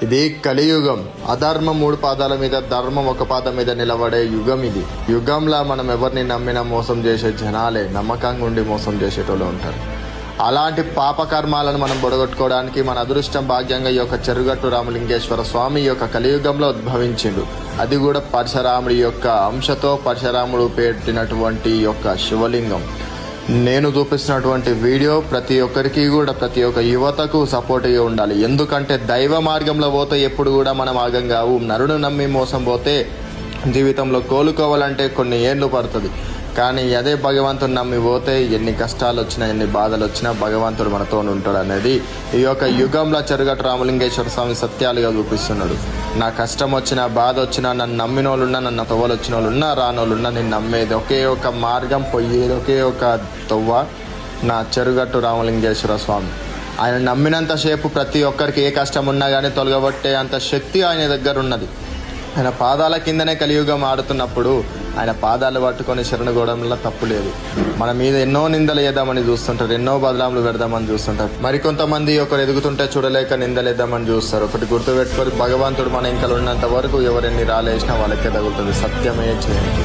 ఇది కలియుగం. అధర్మం 3 పాదాల మీద, ధర్మం 1 పాదం మీద నిలబడే యుగం ఇది. యుగంలో మనం ఎవరిని నమ్మినా మోసం చేసే జనాలే నమ్మకంగా ఉండి మోసం చేసేటోళ్ళు ఉంటారు. అలాంటి పాపకర్మాలను మనం బొడగొట్టుకోవడానికి మన అదృష్టం భాగ్యంగా ఈ యొక్క చెరుగట్టు రామలింగేశ్వర స్వామి ఈ యొక్క కలియుగంలో ఉద్భవించిండు. అది కూడా పరశురాముడి యొక్క అంశతో పరశురాముడు పెట్టినటువంటి యొక్క శివలింగం. నేను చూపిస్తున్నటువంటి వీడియో ప్రతి ఒక్కరికి కూడా, ప్రతి ఒక్క యువతకు సపోర్ట్గా ఉండాలి. ఎందుకంటే దైవ మార్గంలో పోతే ఎప్పుడు కూడా మనం ఆగం కావు. నరుడు నమ్మి మోసం పోతే జీవితంలో కోలుకోవాలంటే కొన్ని ఏళ్ళు పడుతుంది. కానీ అదే భగవంతుని నమ్మి పోతే ఎన్ని కష్టాలు వచ్చినా, ఎన్ని బాధలు వచ్చినా భగవంతుడు మనతో ఉంటాడు అనేది ఈ యొక్క యుగంలో చెరుగట్టు రామలింగేశ్వర స్వామి సత్యాలుగా చూపిస్తున్నాడు. నా కష్టం వచ్చినా, బాధ వచ్చినా, నన్ను నమ్మిన వాళ్ళున్నా, నన్ను తొవ్వలు వచ్చిన వాళ్ళున్నా, రానోళ్ళున్నా, నేను నమ్మేది ఒకే ఒక మార్గం, పోయేది ఒకే ఒక తొవ్వ, నా చెరుగట్టు రామలింగేశ్వర స్వామి. ఆయన నమ్మినంతసేపు ప్రతి ఒక్కరికి ఏ కష్టం ఉన్నా కానీ తొలగబట్టే అంత శక్తి ఆయన దగ్గర ఉన్నది. ఆయన పాదాల కిందనే కలియుగం ఆడుతున్నప్పుడు ఆయన పాదాలు పట్టుకొని శరణగోడంలో తప్పు లేదు. మన మీద ఎన్నో నిందలు వేద్దామని చూస్తుంటారు, ఎన్నో బదలాములు పెడదామని చూస్తుంటారు. మరికొంతమంది ఒకరు ఎదుగుతుంటే చూడలేక నిందలేద్దామని చూస్తారు. ఒకటి గుర్తుపెట్టుకొని, భగవంతుడు మన ఇంకా ఉన్నంత వరకు ఎవరెన్ని రాలేసినా వాళ్ళకే తగులుతుంది. సత్యమే చేయండి.